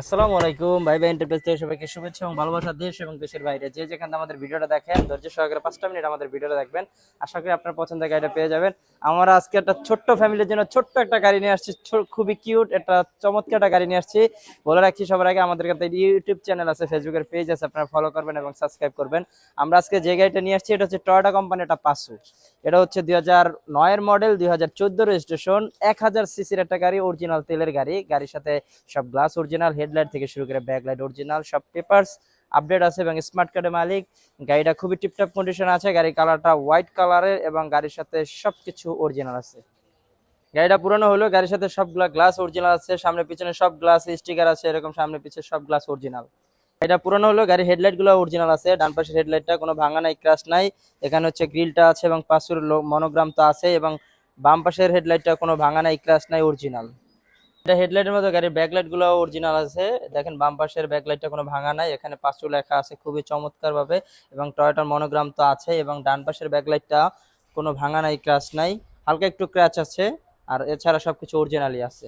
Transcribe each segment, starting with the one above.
আসসালামু আলাইকুম ভাই ভাই এন্টারপ্রাইজ থেকে সবাইকে শুভেচ্ছা এবং ভালোবাসা দেশ এবং দেশের বাইরে যে যেখান থেকে আমাদের ভিডিওটা দেখেন ধৈর্য সহকারে 5টা মিনিট আমাদের ভিডিওটা দেখবেন। আশা করি আপনার পছন্দের গাড়িটা পেয়ে যাবেন। আমরা আজকে একটা ছোট্ট ফ্যামিলির জন্য ছোট্ট একটা গাড়ি নিয়ে আসছি, খুবই কিউট একটা চমৎকার একটা গাড়ি নিয়ে আসছি। বলে রাখছি সবার আগে আমাদের কাছে ইউটিউব চ্যানেল আছে, ফেসবুকের পেজ আছে, আপনারা ফলো করবেন এবং সাবস্ক্রাইব করবেন। আমরা আজকে যে গাড়িটা নিয়ে আসছি এটা হচ্ছে টয়োটা কোম্পানি, এটা পাসু। এটা হচ্ছে 2009 মডেল, 2014 রেজিস্ট্রেশন, 1000 সিসির একটা গাড়ি, অরিজিনাল তেলের গাড়ি। গাড়ির সাথে সব গ্লাস অরিজিনাল, হেডলাইট থেকে শুরু করে ব্যাকলাইট অরিজিনাল, সব পেপারস আপডেট আছে এবং স্মার্ট কার্ডের মালিক। গাড়িটা খুবই টিপটপ কন্ডিশন আছে, গাড়ির কালারটা হোয়াইট কালারের এবং গাড়ির সাথে সবকিছু অরিজিনাল আছে। গাড়িটা পুরনো হলো, গাড়ির সাথে সবগুলা গ্লাস অরিজিনাল আছে, সামনে পিছনে সব গ্লাস স্টিকার আছে, এরকম সামনে পিছনে সব গ্লাস অরিজিনাল। এটা পুরনো হলো, গাড়ির হেডলাইট গুলো অরিজিনাল আছে, ডান পাশের হেডলাইটটা কোনো ভাঙা নাই, ক্র্যাশ নাই। এখানে হচ্ছে গ্রিলটা আছে এবং পাঁচশোর মনোগ্রাম তো আছে, এবং বাম পাশের হেডলাইটটা কোনো ভাঙা নাই, ক্র্যাশ নাই, অরিজিনাল। এটা হেডলাইটের মতো গাড়ির ব্যাকলাইট গুলো অরিজিনাল আছে, দেখেন বাম পাশের ব্যাকলাইটটা কোনো ভাঙা নাই, এখানে 500 লেখা আছে খুবই চমৎকার ভাবে, এবং টয়োটার মনোগ্রাম তো আছে। এবং ডান পাশের ব্যাকলাইটটা কোনো ভাঙা নাই, ক্র্যাশ নাই, হালকা একটু ক্র্যাচ আছে, আর এছাড়া সবকিছু অরিজিনালি আছে।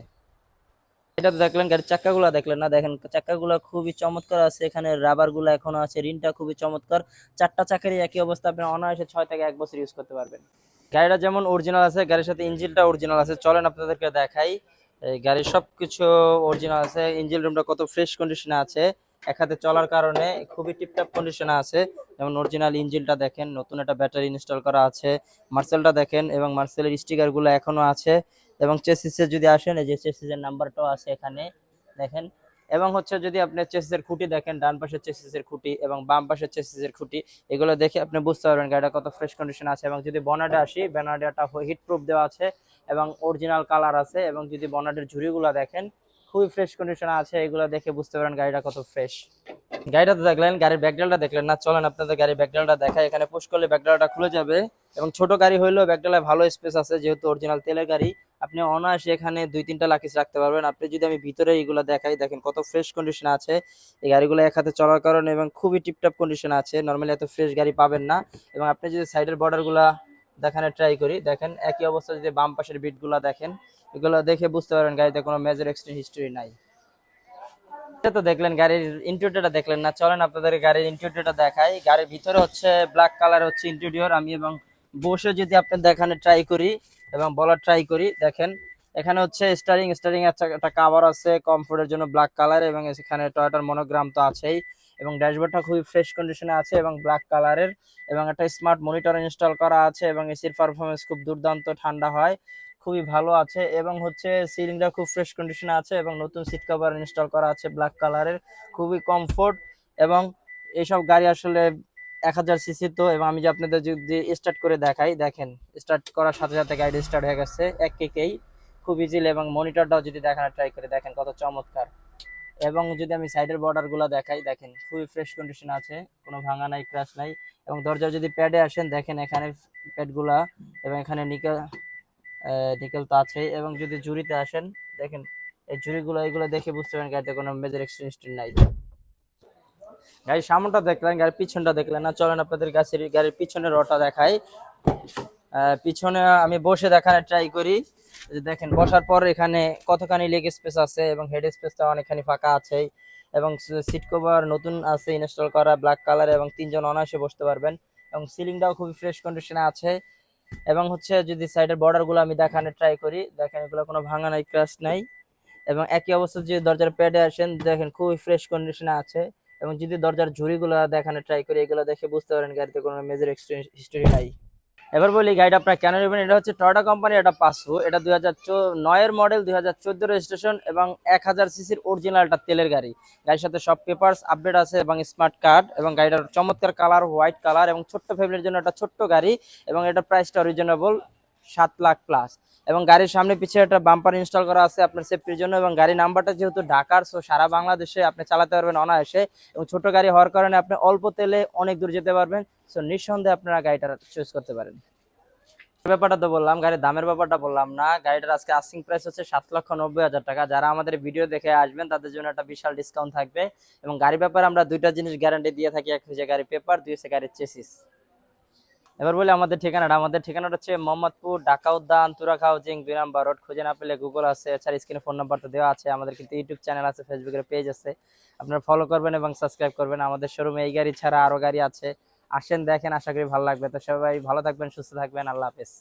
এটা তো দেখলেন, গাড়ির চাক্কাগুলো দেখলেন না, দেখেন চাক্কাগুলো খুবই চমৎকার আছে, এখানে রাবার গুলো এখনো আছে, রিনটা খুবই চমৎকার। চারটা চাকারই একই অবস্থা, আপনি অনায়াসে 6 থেকে 1 বছর ইউজ করতে পারবেন। গাড়িটা যেমন অরিজিনাল আছে, গাড়ির সাথে ইঞ্জিনটা অরিজিনাল আছে, চলেন আপনাদেরকে দেখাই। এই গাড়ির সবকিছু অরিজিনাল আছে, ইঞ্জিন রুমটা কত ফ্রেশ কন্ডিশনে আছে, এক হাতে চলার কারণে খুবই টিপটপ কন্ডিশনে আছে। যেমন অরিজিনাল ইঞ্জিনটা দেখেন, নতুন একটা ব্যাটারি ইনস্টল করা আছে, মার্সেলটা দেখেন এবং মার্সেলের স্টিকার গুলো এখনো আছে। এবং চেসিসে যদি আসেন, এই যে চেসিসের নাম্বারটাও আছে এখানে দেখেন। এবং হচ্ছে যদি আপনি চেসিসের খুঁটি দেখেন, ডান পাশের চেসিসের খুঁটি এবং বাম পাশের চেসিসের খুঁটি, এগুলো দেখে আপনি বুঝতে পারবেন গাড়িটা কত ফ্রেশ কন্ডিশন আছে। এবং যদি বনাটে আসি, বনাটেটা হিট প্রুফ দেওয়া আছে এবং অরিজিনাল কালার আছে। এবং যদি বনাটের ঝুড়িগুলো দেখেন, খুবই ফ্রেশ কন্ডিশন আছে, এগুলো দেখে বুঝতে পারেন গাড়িটা কত ফ্রেশ। গাড়িটা তো দেখলেন, গাড়ির ব্যাকডালটা দেখলেন না, চলেন আপনাদের গাড়ির ব্যাকডালটা দেখায়। এখানে পুশ করলে ব্যাকডালটা খুলে যাবে, এবং ছোট গাড়ি হইলেও ব্যাকডালায় ভালো স্পেস আছে, যেহেতু অরিজিনাল তেলের গাড়ি। আপনি অনায়াসে এখানে 2-3টা লাকিস রাখতে পারবেন। আপনি যদি আমি ভিতরে এইগুলো দেখাই, দেখেন কত ফ্রেশ কন্ডিশন আছে এই গাড়িগুলো, এক হাতে চলার কারণে, এবং খুবই টিপটপ কন্ডিশন আছে, নর্মালি এত ফ্রেশ গাড়ি পাবেন না। এবং আপনি যদি সাইডের বর্ডার গুলা দেখানোর ট্রাই করি, দেখেন একই অবস্থা। যদি বাম পাশের বিট গুলা দেখেন, এগুলো দেখে বুঝতে পারবেন গাড়িতে কোনো মেজর অ্যাক্সিডেন্ট হিস্টরি নাই। এটা তো দেখলেন, গাড়ির ইন্টেরিয়রটা দেখলেন না, চলেন আপনাদের গাড়ির ইন্টেরিয়রটা দেখাই। গাড়ির ভিতরে হচ্ছে ব্ল্যাক কালার হচ্ছে ইন্টেরিয়র। আমি এবং বসে যদি আপনার দেখানো ট্রাই করি এবং বলার ট্রাই করি, দেখেন এখানে হচ্ছে স্টারিং এর একটা কাভার আছে কমফোর্টের জন্য, ব্ল্যাক কালার, এবং এখানে টয়োটার মনোগ্রাম তো আছেই। এবং ড্যাশবোর্ডটা খুবই ফ্রেশ কন্ডিশনে আছে এবং ব্ল্যাক কালারের, এবং একটা স্মার্ট মনিটর ইনস্টল করা আছে, এবং এসির পারফরমেন্স খুব দুর্দান্ত, ঠান্ডা হয়, খুবই ভালো আছে। এবং হচ্ছে সিলিংটা খুব ফ্রেশ কন্ডিশনে আছে, এবং নতুন সিট কভার ইনস্টল করা আছে ব্ল্যাক কালারের, খুবই কমফোর্ট। এবং এইসব গাড়ি আসলে 1000 সিসি তো, এবং আমি যে আপনাদের যদি স্টার্ট করে দেখাই, দেখেন স্টার্ট করার সাথে সাথে গাড়ি স্টার্ট হয়ে গেছে এক কেকেই, খুব ইজিলি। এবং মনিটরটাও যদি দেখানোর ট্রাই করে, দেখেন কত চমৎকার। এবং যদি আমি সাইডের বর্ডার গুলা দেখাই, দেখেন খুবই ফ্রেশ কন্ডিশন আছে, কোনো ভাঙা নাই, ক্র্যাশ নাই। এবং দরজার যদি প্যাডে আসেন, দেখেন এখানে প্যাড গুলা, এবং এখানে নিকেল নিকেল তো আছে। এবং যদি ঝুড়িতে আসেন, দেখেন এই ঝুড়িগুলো, এগুলো দেখে বুঝতে পারেন গাড়িতে কোনো মেজর এক্সটেনশন নাই। গাড়ির সামনটা দেখলেন, গাড়ির পিছনটা দেখলেন না, চলেন আপনাদের গাড়ির পিছনের রটা দেখাই। পিছনে আমি বসে দেখানোর ট্রাই করি। দেখেন বসার পর এখানে কতখানি লেগ স্পেস আছে, এবং হেড স্পেসটা অনেকখানি ফাঁকা আছে। এবং সিট কভার নতুন আছে ইনস্টল করা, ব্ল্যাক কালার, এবং 3জন অনায়াসে বসতে পারবেন। এবং সিলিংটাও খুবই ফ্রেশ কন্ডিশনে আছে। এবং হচ্ছে যদি সাইডের বর্ডার গুলো আমি দেখানোর ট্রাই করি, দেখেন এগুলো কোনো ভাঙা নাই, ক্র্যাশ নাই। এবং একই অবস্থা যদি দরজার প্যাডে আসেন, দেখেন খুবই ফ্রেশ কন্ডিশনে আছে। এবং যদি দরজার ঝুড়িগুলো দেখানোর ট্রাই করি, এগুলো দেখে বুঝতে পারেন গাড়িতে কোনো মেজর হিস্টরি নাই। এবার বলি গাড়িটা আপনার কেন নেবেন। এটা হচ্ছে টয়োটা কোম্পানি, এটা পাসো, এটা 2009 মডেল, 2014 রেজিস্ট্রেশন, এবং 1000 সিসির অরিজিনাল একটা তেলের গাড়ি। গাড়ির সাথে সব পেপারস আপডেট আছে এবং স্মার্ট কার্ড, এবং গাড়িটার চমৎকার কালার হোয়াইট কালার, এবং ছোট্ট ফ্যামিলির জন্য একটা ছোট্ট গাড়ি। এবং এটা প্রাইসটা রিজনেবল, 7 লাখ প্লাস। এবং গাড়ির সামনে পিছিয়ে একটা বাম্পার ইনস্টল করা আছে আপনার সেফটির জন্য। এবং গাড়ির নাম্বারটা যেহেতু ঢাকার, সো সারা বাংলাদেশে আপনি চালাতে পারবেন অনায়াসে। এবং ছোট গাড়ি হওয়ার কারণে আপনি অল্প তেলে অনেক দূর যেতে পারবেন। সো নিঃসন্দেহে আপনারা গাড়িটা চুজ করতে পারেন। ব্যাপারটা তো বললাম, গাড়ির দামের ব্যাপারটা বললাম না। গাড়িটার আজকে আস্কিং প্রাইস হচ্ছে 7,90,000 টাকা। যারা আমাদের ভিডিও দেখে আসবেন তাদের জন্য একটা বিশাল ডিসকাউন্ট থাকবে। এবং গাড়ির ব্যাপারে আমরা দুইটা জিনিস গ্যারান্টি দিয়ে থাকি, এক হচ্ছে গাড়ির পেপার, দুই হচ্ছে গাড়ির চেসিস। এবার বলি আমাদের ঠিকানাটা হচ্ছে মোহাম্মদপুর ঢাকা উদ্যান তুরাখা হাউজিং 2 নাম্বার রোড। খুঁজে না পেলে গুগল আছে, এছাড়া স্ক্রিনে ফোন নাম্বার তো দেওয়া আছে। আমাদের কিন্তু ইউটিউব চ্যানেল আছে, ফেসবুকের পেজ আছে, আপনারা ফলো করবেন এবং সাবস্ক্রাইব করবেন। আমাদের শোরুমে এই গাড়ি ছাড়া আরো গাড়ি আছে, আসেন দেখেন, আশা করি ভালো লাগবে। তো সবাই ভালো থাকবেন, সুস্থ থাকবেন, আল্লাহ হাফেজ।